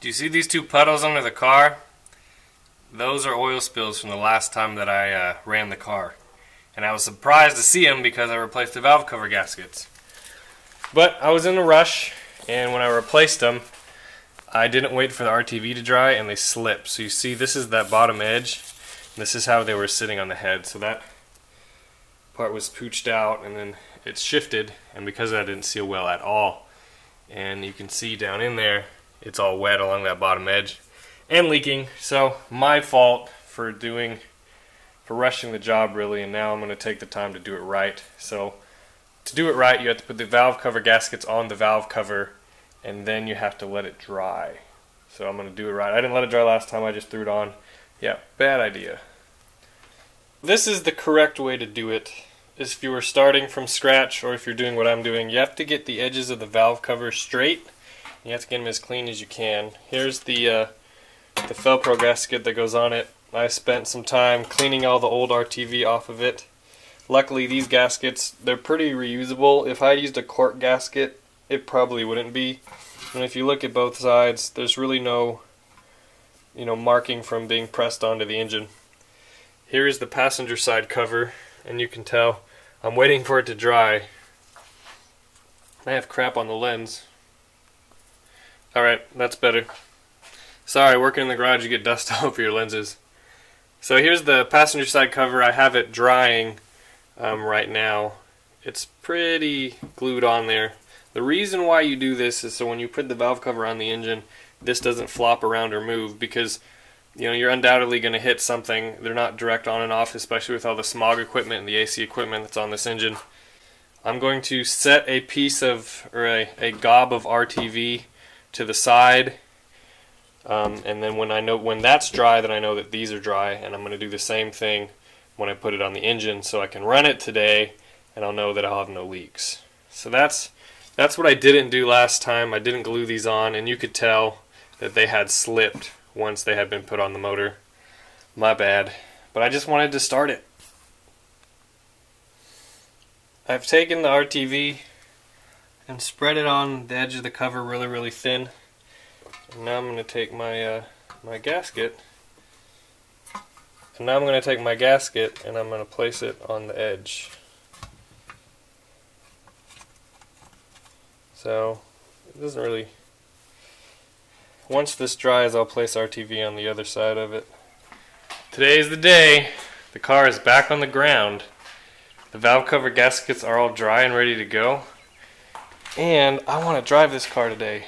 Do you see these two puddles under the car? Those are oil spills from the last time that I ran the car. And I was surprised to see them because I replaced the valve cover gaskets. But I was in a rush, and when I replaced them, I didn't wait for the RTV to dry, and they slipped. So you see, this is that bottom edge. And this is how they were sitting on the head. So that part was pooched out, and then it shifted, and because of that, I didn't seal well at all. And you can see down in there, it's all wet along that bottom edge and leaking. So my fault for rushing the job, really, and now I'm going to take the time to do it right. So to do it right, you have to put the valve cover gaskets on the valve cover, and then you have to let it dry. So I'm going to do it right. I didn't let it dry last time, I just threw it on. Yeah, bad idea. This is the correct way to do it. If you were starting from scratch, or if you're doing what I'm doing, you have to get the edges of the valve cover straight. You have to get them as clean as you can. Here's the Felpro gasket that goes on it. I spent some time cleaning all the old RTV off of it. Luckily, these gaskets, they're pretty reusable. If I used a cork gasket, it probably wouldn't be. And if you look at both sides, there's really no, marking from being pressed onto the engine. Here is the passenger side cover, and you can tell I'm waiting for it to dry. I have crap on the lens. Alright, that's better. Sorry, working in the garage, you get dust all over your lenses. So here's the passenger side cover. I have it drying right now. It's pretty glued on there. The reason why you do this is so when you put the valve cover on the engine, this doesn't flop around or move, because you're undoubtedly going to hit something. They're not direct on and off, especially with all the smog equipment and the AC equipment that's on this engine. I'm going to set a piece of, or a gob of RTV to the side, and then when that's dry, then I know that these are dry, and I'm going to do the same thing when I put it on the engine, so I can run it today, and I'll know that I'll have no leaks. So that's what I didn't do last time. I didn't glue these on, and you could tell that they had slipped once they had been put on the motor. My bad, but I just wanted to start it. I've taken the RTV and spread it on the edge of the cover really, really thin. And now I'm going to take my my gasket, and I'm going to place it on the edge. So it doesn't really. Once this dries, I'll place RTV on the other side of it. Today's the day. The car is back on the ground. The valve cover gaskets are all dry and ready to go. And I want to drive this car today.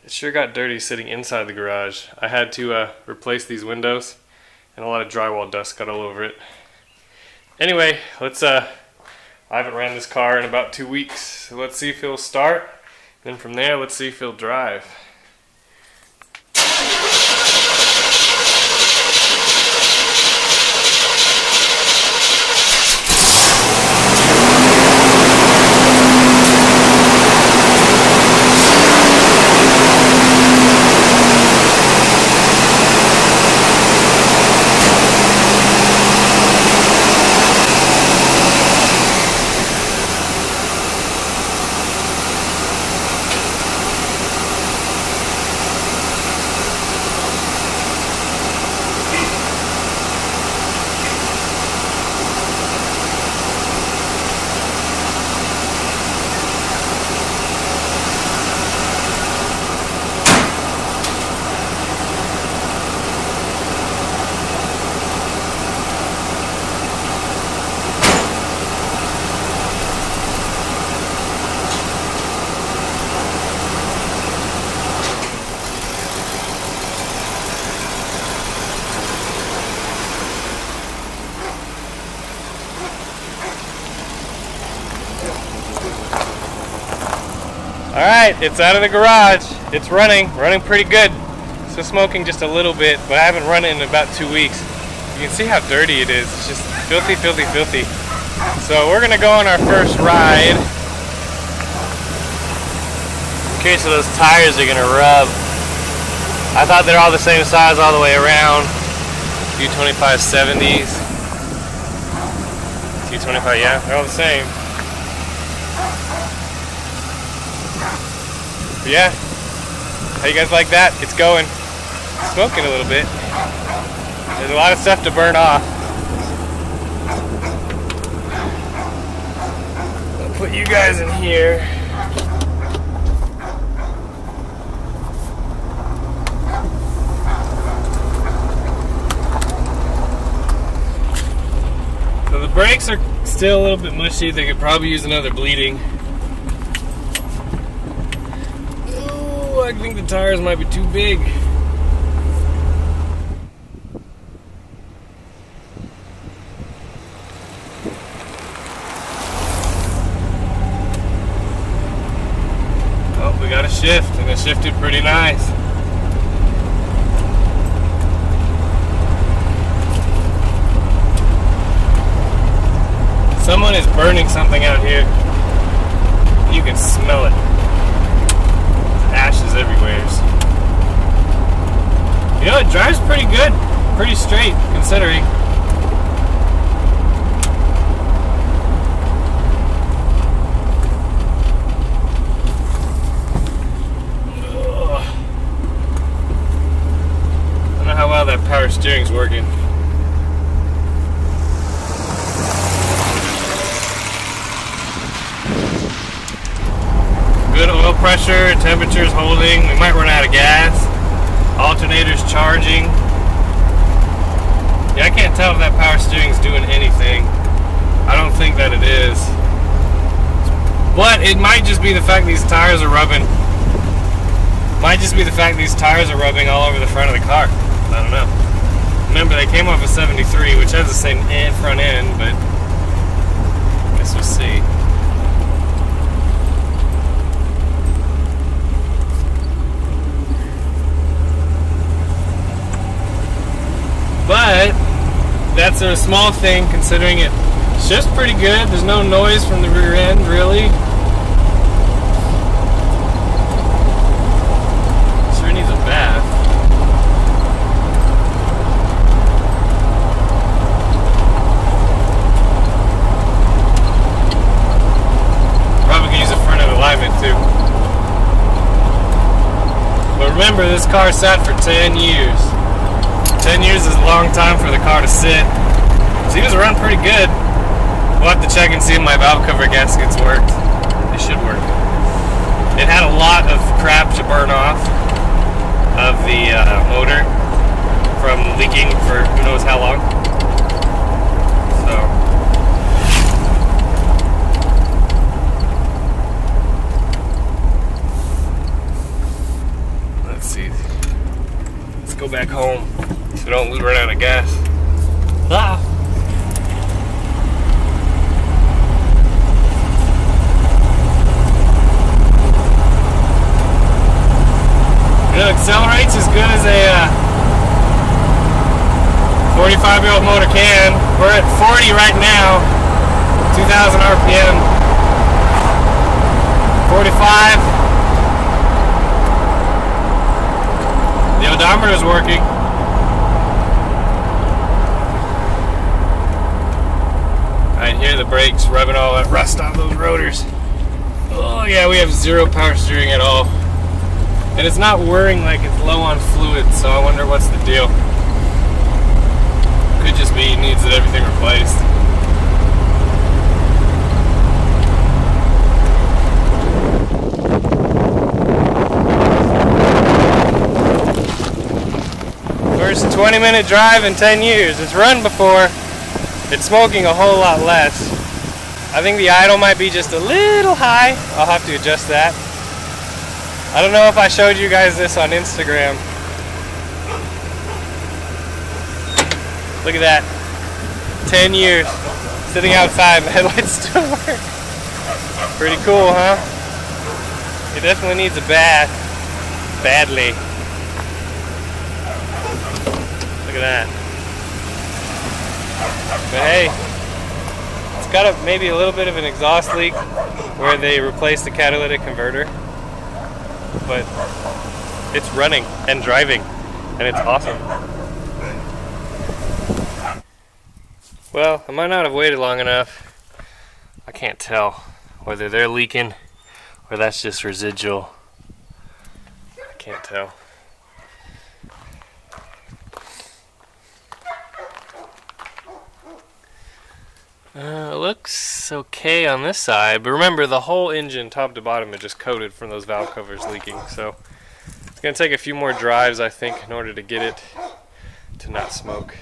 It sure got dirty sitting inside the garage. I had to replace these windows, and a lot of drywall dust got all over it. Anyway, I haven't ran this car in about 2 weeks, so let's see if it'll start. Then from there, let's see if it'll drive. Alright, it's out of the garage. It's running pretty good. So smoking just a little bit, but I haven't run it in about 2 weeks. You can see how dirty it is. It's just filthy, filthy, filthy. So we're gonna go on our first ride. I'm curious if those tires are gonna rub. I thought they're all the same size all the way around. U2570s. U25, yeah, they're all the same. Yeah, How you guys like that? It's going. Smoking a little bit. There's a lot of stuff to burn off. I'll put you guys in here. So the brakes are still a little bit mushy. They could probably use another bleeding. Oh, I think the tires might be too big. Oh, we got a shift, and it shifted pretty nice. Someone is burning something out here. You can smell it. There's ashes everywhere. You know, it drives pretty good. Pretty straight, considering. Ugh. I don't know how well that power steering's working. Good oil pressure, temperature's holding. We might run out of gas. Alternator's charging. Yeah, I can't tell if that power steering's doing anything. I don't think that it is. But it might just be the fact these tires are rubbing. Might just be the fact these tires are rubbing all over the front of the car. I don't know. Remember, they came off a 73, which has the same front end, but I guess we'll see. But that's a small thing, considering it shifts pretty good. There's no noise from the rear end, really. Sure needs a bath. Probably could use a front end alignment too. But remember, this car sat for 10 years. 10 years is a long time for the car to sit. Seems to run pretty good. We'll have to check and see if my valve cover gaskets worked. They should work. It had a lot of crap to burn off of the motor from leaking for who knows how long. So let's see. Let's go back home. So don't run out of gas. Ah. You know, accelerates as good as a 45-year-old motor can. We're at 40 right now, 2,000 RPM. 45. The odometer is working. I hear the brakes rubbing all that rust off those rotors. Oh yeah, we have zero power steering at all. And it's not whirring like it's low on fluid, so I wonder what's the deal. Could just be it needs everything replaced. First 20-minute drive in 10 years. It's run before. It's smoking a whole lot less. I think the idle might be just a little high. I'll have to adjust that. I don't know if I showed you guys this on Instagram. Look at that. 10 years. Sitting outside and the headlights still work. Pretty cool, huh? It definitely needs a bath. Badly. Look at that. But hey, it's got maybe a little bit of an exhaust leak where they replaced the catalytic converter. But it's running and driving, and it's awesome. Well, I might not have waited long enough. I can't tell whether they're leaking or that's just residual. I can't tell. Looks okay on this side, but remember the whole engine top to bottom is just coated from those valve covers leaking, so it's going to take a few more drives I think in order to get it to not smoke.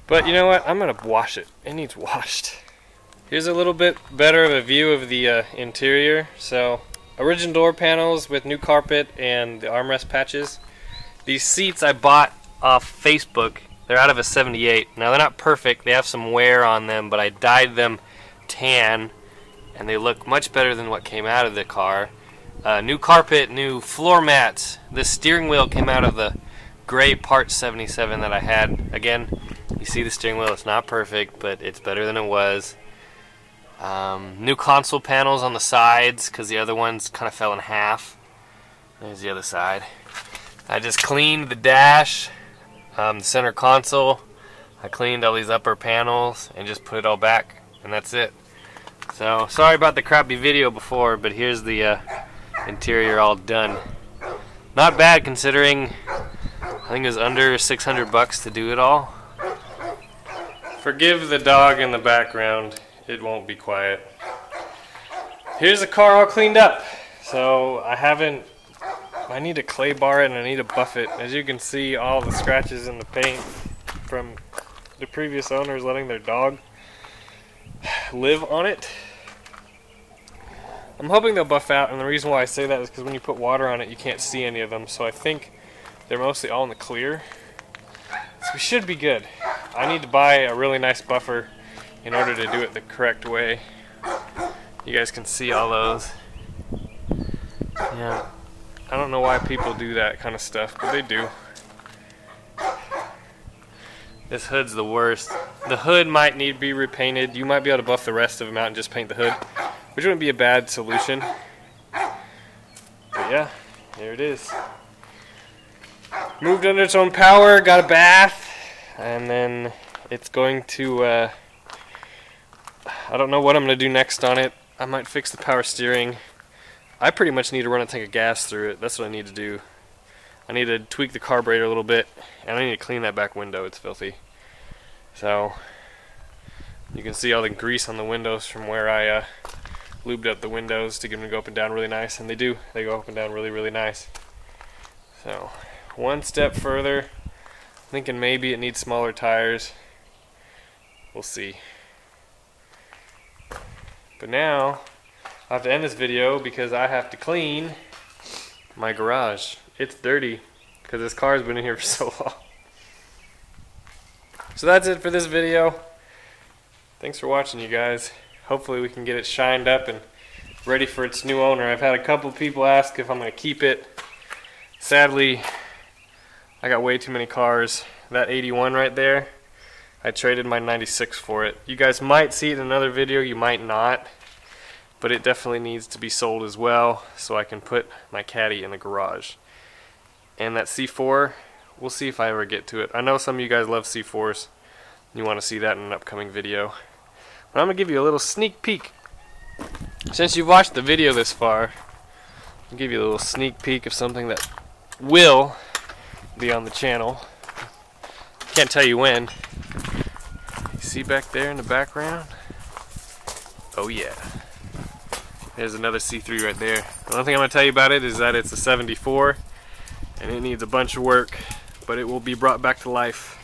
But you know what, I'm going to wash it. It needs washed. Here's a little bit better of a view of the interior. So original door panels with new carpet and the armrest patches. These seats I bought off Facebook. They're out of a 78. Now they're not perfect, they have some wear on them, but I dyed them tan and they look much better than what came out of the car. New carpet, new floor mats. The steering wheel came out of the gray part 77 that I had. Again, you see the steering wheel, it's not perfect, but it's better than it was. New console panels on the sides because the other ones kind of fell in half. There's the other side. I just cleaned the dash, the center console. I cleaned all these upper panels and just put it all back, and that's it. So sorry about the crappy video before, but here's the interior all done. Not bad considering I think it was under 600 bucks to do it all. Forgive the dog in the background, it won't be quiet. Here's the car all cleaned up. So I need to clay bar it and I need to buff it. As you can see, all the scratches in the paint from the previous owners letting their dog live on it. I'm hoping they'll buff out, and the reason why I say that is because when you put water on it you can't see any of them, so I think they're mostly all in the clear. So we should be good. I need to buy a really nice buffer in order to do it the correct way. You guys can see all those. Yeah, I don't know why people do that kind of stuff, but they do. This hood's the worst. The hood might need to be repainted. You might be able to buff the rest of them out and just paint the hood, which wouldn't be a bad solution. But yeah, there it is. Moved under its own power, got a bath, and then it's going to, I don't know what I'm going to do next on it. I might fix the power steering. I pretty much need to run a tank of gas through it. That's what I need to do. I need to tweak the carburetor a little bit, and I need to clean that back window. It's filthy. So you can see all the grease on the windows from where I lubed up the windows to get them to go up and down really nice, and they do. They go up and down really, really nice. So one step further, thinking maybe it needs smaller tires. We'll see. But now I have to end this video because I have to clean my garage. It's dirty because this car's been in here for so long. So that's it for this video. Thanks for watching, you guys. Hopefully we can get it shined up and ready for its new owner. I've had a couple of people ask if I'm going to keep it. Sadly, I got way too many cars. That 81 right there, I traded my 96 for it. You guys might see it in another video, you might not. But it definitely needs to be sold as well so I can put my caddy in the garage. And that C4, we'll see if I ever get to it. I know some of you guys love C4s. You want to see that in an upcoming video. But I'm going to give you a little sneak peek. Since you've watched the video this far, I'll give you a little sneak peek of something that will be on the channel. Can't tell you when. You see back there in the background? Oh yeah. There's another C3 right there. The only thing I'm going to tell you about it is that it's a 74 and it needs a bunch of work, but it will be brought back to life.